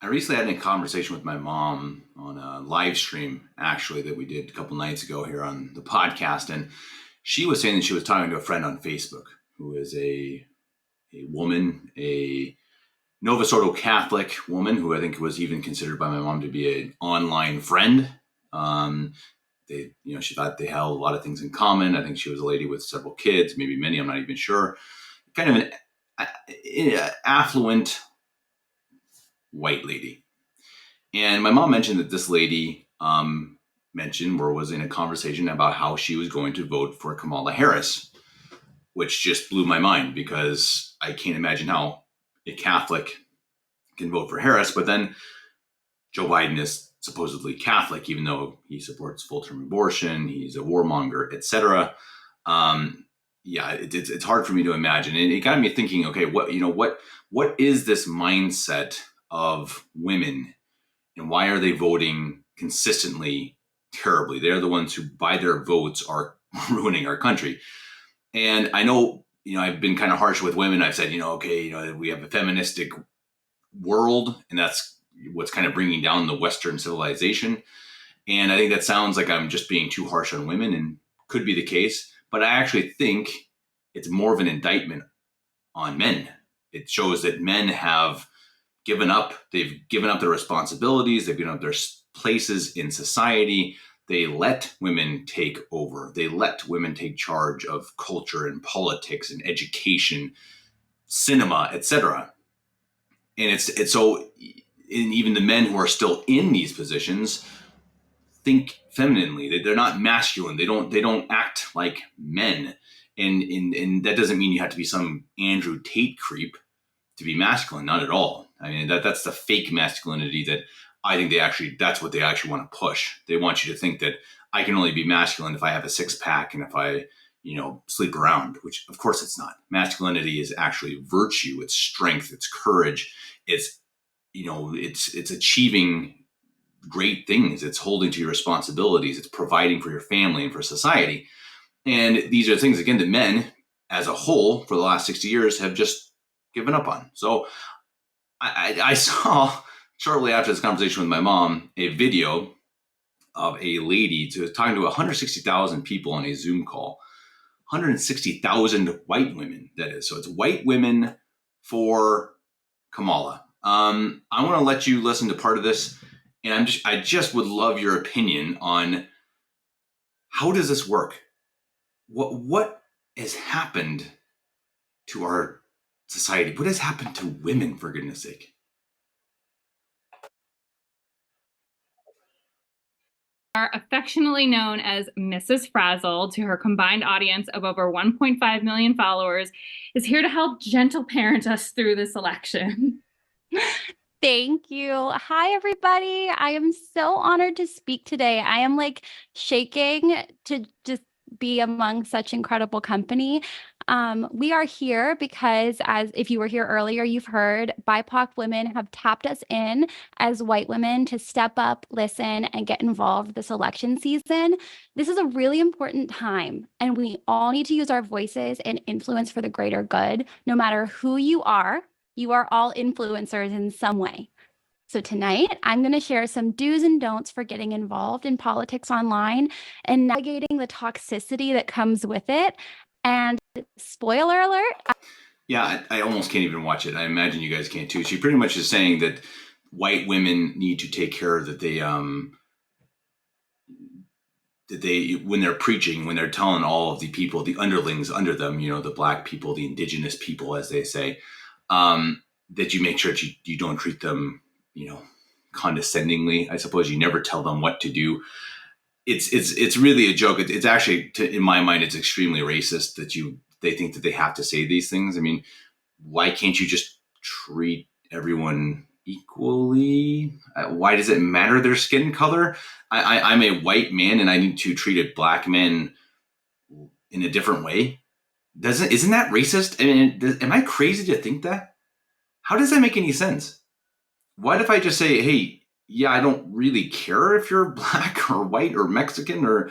I recently had a conversation with my mom on a live stream, actually, that we did a couple nights ago here on the podcast. And she was saying that she was talking to a friend on Facebook who is a woman, a Nova Scotia Catholic woman who I think was even considered by my mom to be an online friend. Um, she thought they held a lot of things in common. I think she was a lady with several kids, maybe many, I'm not even sure. Kind of an affluent white lady. And my mom mentioned that this lady mentioned or was in a conversation about how she was going to vote for Kamala Harris, which just blew my mind because I can't imagine how a Catholic can vote for Harris. But then Joe Biden is supposedly Catholic, even though he supports full-term abortion, he's a warmonger, etc. It's hard for me to imagine. And it got me thinking, okay, what is this mindset of women? And why are they voting consistently terribly? They're the ones who, by their votes, are ruining our country. And I know, I've been kind of harsh with women. I've said, we have a feministic world, and that's what's kind of bringing down the Western civilization. And I think that sounds like I'm just being too harsh on women, and could be the case. But I actually think it's more of an indictment on men. It shows that men have given up. They've given up their responsibilities. They've given up their places in society. They let women take over. They let women take charge of culture and politics and education, cinema, etc. And it's so, and even the men who are still in these positions think femininely. They're not masculine. They don't act like men. And that doesn't mean you have to be some Andrew Tate creep to be masculine. Not at all. I mean, that's the fake masculinity that I think that's what they actually want to push. They want you to think that I can only be masculine if I have a six pack and if I, sleep around, which of course it's not. Masculinity is actually virtue. It's strength. It's courage. It's achieving great things. It's holding to your responsibilities. It's providing for your family and for society. And these are things, again, that men as a whole for the last 60 years have just given up on. So I saw shortly after this conversation with my mom a video of a lady talking to 160,000 people on a Zoom call. 160,000 white women, that is. So it's white women for Kamala. I want to let you listen to part of this, and I just would love your opinion on how does this work? What has happened to our society? What has happened to women, for goodness sake? Are affectionately known as Mrs. Frazzle to her combined audience of over 1.5 million followers, is here to help gentle parent us through this election. Thank you. Hi, everybody. I am so honored to speak today. I am shaking to just be among such incredible company. We are here because, as if you were here earlier, you've heard BIPOC women have tapped us in as white women to step up, listen, and get involved this election season. This is a really important time, and we all need to use our voices and influence for the greater good. No matter who you are all influencers in some way. So tonight, I'm going to share some do's and don'ts for getting involved in politics online and navigating the toxicity that comes with it. And spoiler alert. Yeah, I almost can't even watch it. I imagine you guys can't too. She pretty much is saying that white women need to take care that they when they're preaching, when they're telling all of the people, the underlings under them, the black people, the indigenous people, as they say, that you make sure that you don't treat them, condescendingly. I suppose you never tell them what to do. It's really a joke. It's actually, in my mind, it's extremely racist that they think that they have to say these things. I mean, why can't you just treat everyone equally? Why does it matter their skin color? I'm a white man and I need to treat a black man in a different way. Isn't that racist? I mean, am I crazy to think that? How does that make any sense? What if I just say, hey, yeah, I don't really care if you're black or white or Mexican or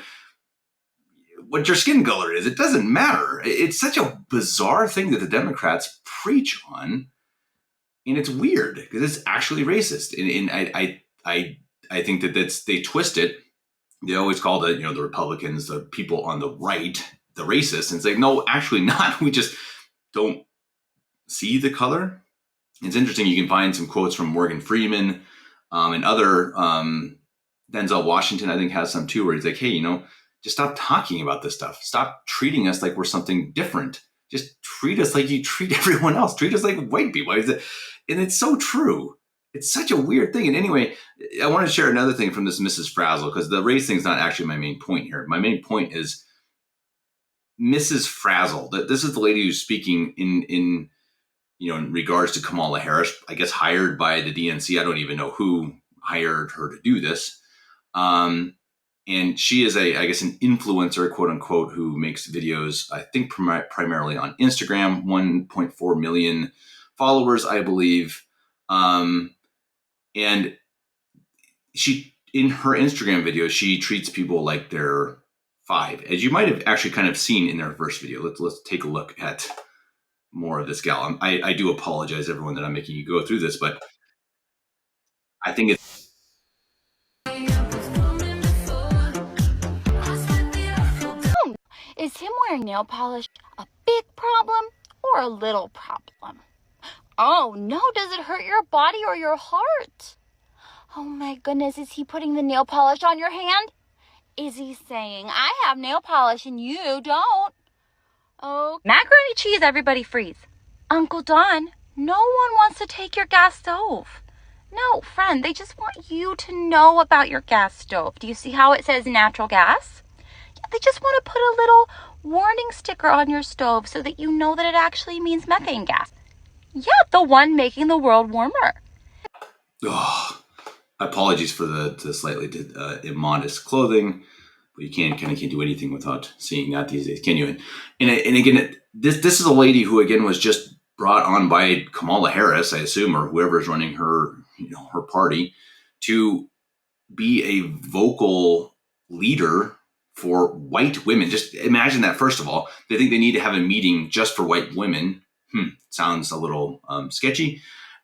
what your skin color is. It doesn't matter. It's such a bizarre thing that the Democrats preach on. and it's weird because it's actually racist. And I think that they twist it. They always call the the Republicans, the people on the right, the racists, and it's like, no, actually not. We just don't see the color. It's interesting. You can find some quotes from Morgan Freeman and other. Denzel Washington, I think, has some too, where he's like, hey, just stop talking about this stuff. Stop treating us like we're something different. Just treat us like you treat everyone else. Treat us like white people. And it's so true. It's such a weird thing. And anyway, I want to share another thing from this Mrs. Frazzle, because the race thing is not actually my main point here. My main point is Mrs. Frazzle. This is the lady who's speaking in regards to Kamala Harris, I guess hired by the DNC. I don't even know who hired her to do this. And she is I guess an influencer, quote unquote, who makes videos, I think primarily on Instagram, 1.4 million followers, I believe. And she, in her Instagram videos, she treats people like they're 5, as you might have actually kind of seen in their first video. Let's take a look at more of this gal. I do apologize, everyone, that I'm making you go through this, but I think it's Is him wearing nail polish a big problem or a little problem? Oh no, does it hurt your body or your heart? Oh my goodness, is he putting the nail polish on your hand? Is he saying, I have nail polish and you don't? Oh, macaroni cheese, everybody freeze. Uncle Don, no one wants to take your gas stove. No, friend, they just want you to know about your gas stove. Do you see how it says natural gas? Yeah, they just want to put a little warning sticker on your stove so that you know that it actually means methane gas. Yeah, the one making the world warmer. Oh, apologies for the slightly immodest clothing, but you can't do anything without seeing that these days, can you? And again, this is a lady who again was just brought on by Kamala Harris, I assume, or whoever is running her her party, to be a vocal leader for white women. Just imagine that. First of all, they think they need to have a meeting just for white women. Sounds a little sketchy.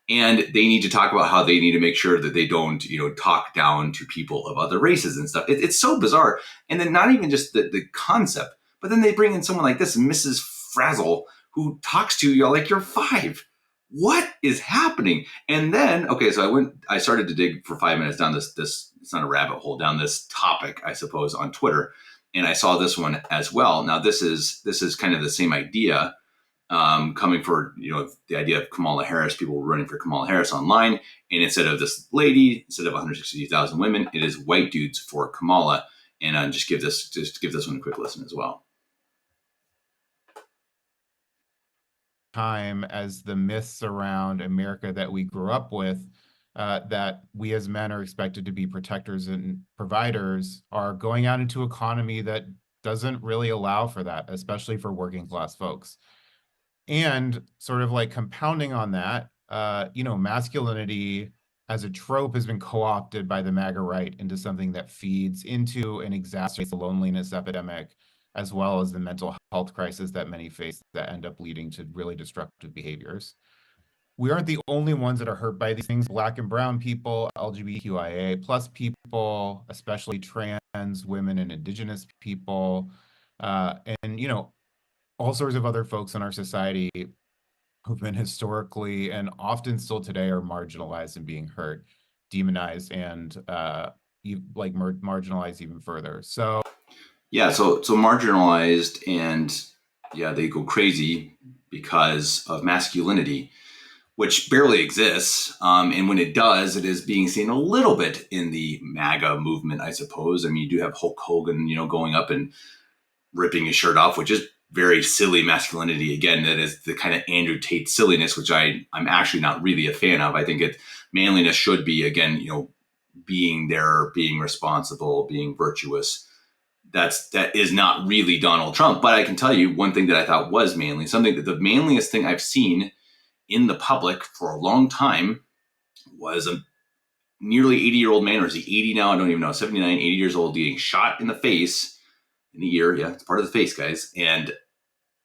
And they need to talk about how they need to make sure that they don't, talk down to people of other races and stuff. It's so bizarre. And then not even just the concept, but then they bring in someone like this, Mrs. Frazzle, who talks to you like you're 5. What is happening? And then, okay, so I started to dig for 5 minutes down this, it's not a rabbit hole, down this topic, I suppose, on Twitter. And I saw this one as well. Now, this is kind of the same idea. Coming for the idea of Kamala Harris, people running for Kamala Harris online, and instead of this lady, instead of 160,000 women, it is white dudes for Kamala. And just give this one a quick listen as well. Time as the myths around America that we grew up with, that we as men are expected to be protectors and providers, are going out into an economy that doesn't really allow for that, especially for working class folks. And sort of like compounding on that, masculinity as a trope has been co-opted by the MAGA right into something that feeds into and exacerbates the loneliness epidemic, as well as the mental health crisis that many face that end up leading to really destructive behaviors. We aren't the only ones that are hurt by these things. Black and brown people, LGBTQIA plus people, especially trans women and indigenous people, and all sorts of other folks in our society who've been historically and often still today are marginalized and being hurt, demonized, and marginalized even further. So marginalized, and they go crazy because of masculinity, which barely exists. And when it does, it is being seen a little bit in the MAGA movement, I suppose. I mean, you do have Hulk Hogan, going up and ripping his shirt off, which is very silly masculinity. Again, that is the kind of Andrew Tate silliness, which I'm actually not really a fan of. I think manliness should be, again, being there, being responsible, being virtuous. That is not really Donald Trump. But I can tell you one thing that I thought was manly, something that the manliest thing I've seen in the public for a long time was a nearly 80-year-old man, or is he 80 now? I don't even know, 79, 80 years old, getting shot in the face, in the ear. Yeah, it's part of the face, guys. And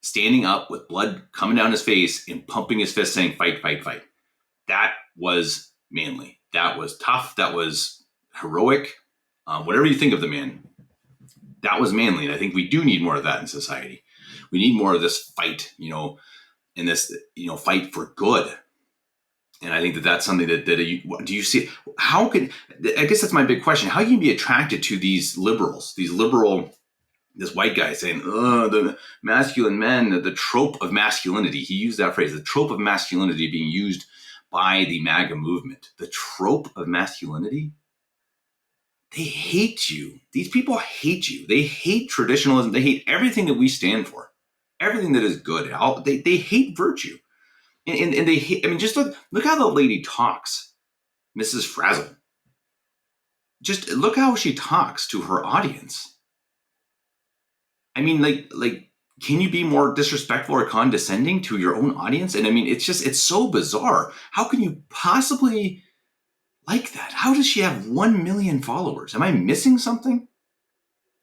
standing up with blood coming down his face and pumping his fist saying, fight, fight, fight. that was manly. That was tough. That was heroic. Whatever you think of the man, that was manly. And I think we do need more of that in society. We need more of this fight, and this, fight for good. And I think that that's something that do you see? How can, I guess that's my big question. How can you be attracted to these liberals, this white guy saying, oh, the masculine men, the trope of masculinity. He used that phrase, the trope of masculinity being used by the MAGA movement. The trope of masculinity? They hate you. These people hate you. They hate traditionalism. They hate everything that we stand for, everything that is good. They hate virtue. And they hate, just look how the lady talks, Mrs. Frazzle. Just look how she talks to her audience. Can you be more disrespectful or condescending to your own audience? And it's so bizarre. How can you possibly like that? How does she have 1 million followers? Am I missing something?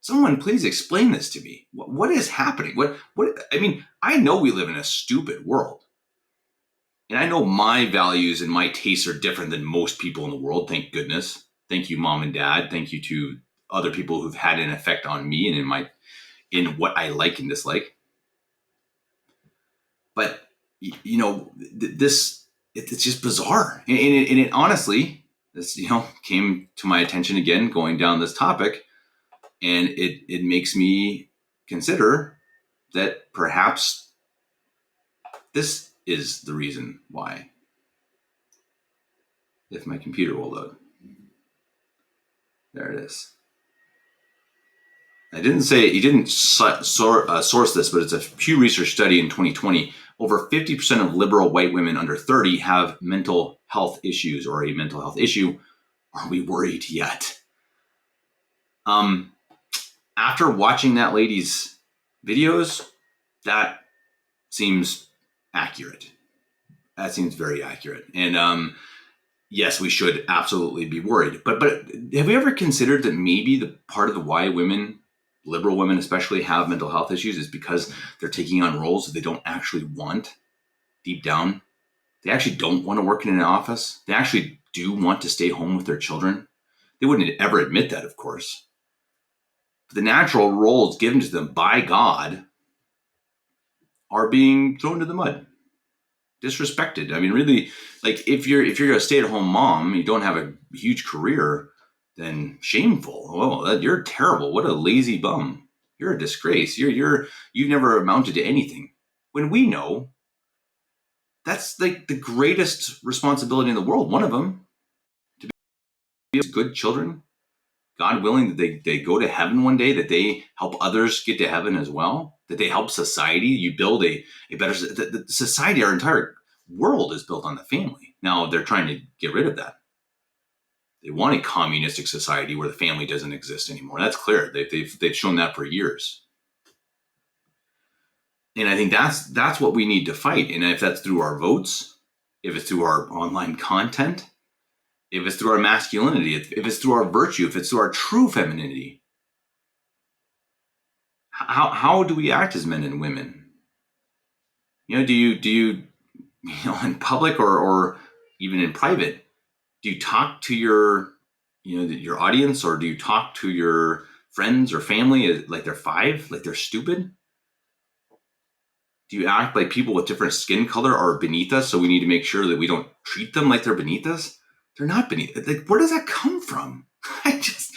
Someone please explain this to me. What is happening? I know we live in a stupid world. And I know my values and my tastes are different than most people in the world. Thank goodness. Thank you, Mom and Dad. Thank you to other people who've had an effect on me and in what I like and dislike. But it's just bizarre. And it honestly, this came to my attention again going down this topic, and it makes me consider that perhaps this is the reason why. If my computer will load. There it is. He didn't source this, but it's a Pew Research study in 2020. Over 50% of liberal white women under 30 have mental health issues or a mental health issue. Are we worried yet? After watching that lady's videos, that seems accurate. That seems very accurate. And yes, we should absolutely be worried. But have we ever considered that maybe the part of the why liberal women especially, have mental health issues is because they're taking on roles that they don't actually want deep down? They actually don't want to work in an office. They actually do want to stay home with their children. They wouldn't ever admit that, of course. But the natural roles given to them by God are being thrown to the mud, disrespected. Really, if you're a stay-at-home mom, you don't have a huge career, then shameful. Oh, you're terrible. What a lazy bum. You're a disgrace. You've never amounted to anything. When we know that's the greatest responsibility in the world. One of them, to be good children, God willing that they go to heaven one day, that they help others get to heaven as well, that they help society. You build a better the society. Our entire world is built on the family. Now they're trying to get rid of that. They want a communistic society where the family doesn't exist anymore. That's clear. They've shown that for years. And I think that's what we need to fight. And if that's through our votes, if it's through our online content, if it's through our masculinity, if it's through our virtue, if it's through our true femininity, how do we act as men and women? Do you in public or even in private, do you talk to your audience, or do you talk to your friends or family like they're 5, like they're stupid? Do you act like people with different skin color are beneath us, so we need to make sure that we don't treat them like they're beneath us? They're not beneath. Where does that come from? It just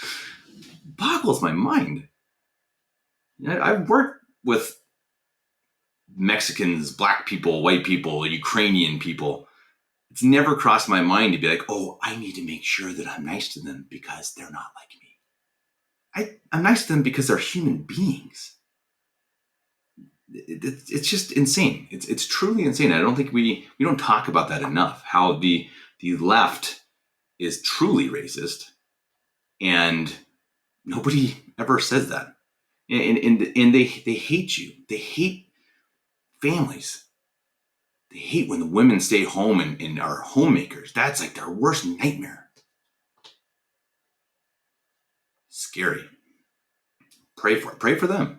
boggles my mind. I've worked with Mexicans, black people, white people, Ukrainian people. It's never crossed my mind to be like, oh, I need to make sure that I'm nice to them because they're not like me. I'm nice to them because they're human beings. It's just insane. It's truly insane. I don't think we don't talk about that enough. How the left is truly racist, and nobody ever says that. And they hate you. They hate families. They hate when the women stay home and are homemakers. That's like their worst nightmare. Scary. Pray for them.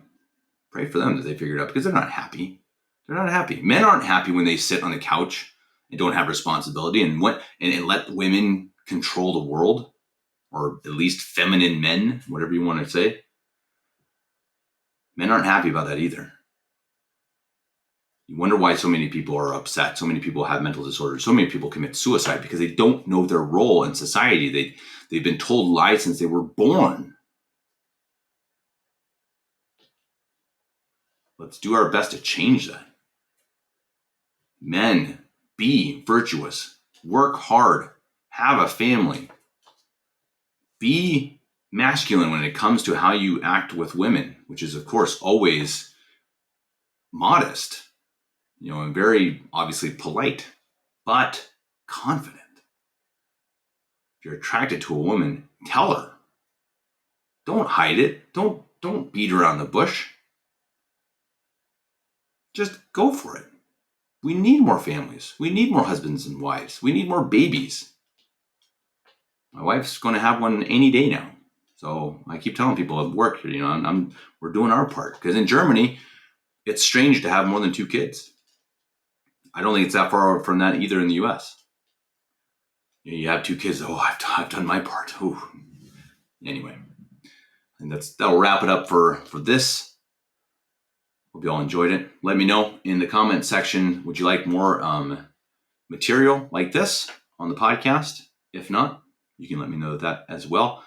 Pray for them that they figure it out, because they're not happy. They're not happy. Men aren't happy when they sit on the couch and don't have responsibility and let women control the world, or at least feminine men, whatever you want to say. Men aren't happy about that either. You wonder why so many people are upset. So many people have mental disorders. So many people commit suicide because they don't know their role in society. They've been told lies since they were born. Let's do our best to change that. Men, be virtuous. Work hard. Have a family. Be masculine when it comes to how you act with women, which is, of course, always modest, and very obviously polite, but confident. If you're attracted to a woman, tell her. Don't hide it. Don't beat around the bush. Just go for it. We need more families. We need more husbands and wives. We need more babies. My wife's going to have one any day now. So I keep telling people at work, we're doing our part. Because in Germany, it's strange to have more than 2 kids. I don't think it's that far from that either in the US. You have 2 kids. Oh, I've done my part. Ooh. Anyway, and that'll wrap it up for this. Hope you all enjoyed it. Let me know in the comment section, would you like more material like this on the podcast? If not, you can let me know that as well.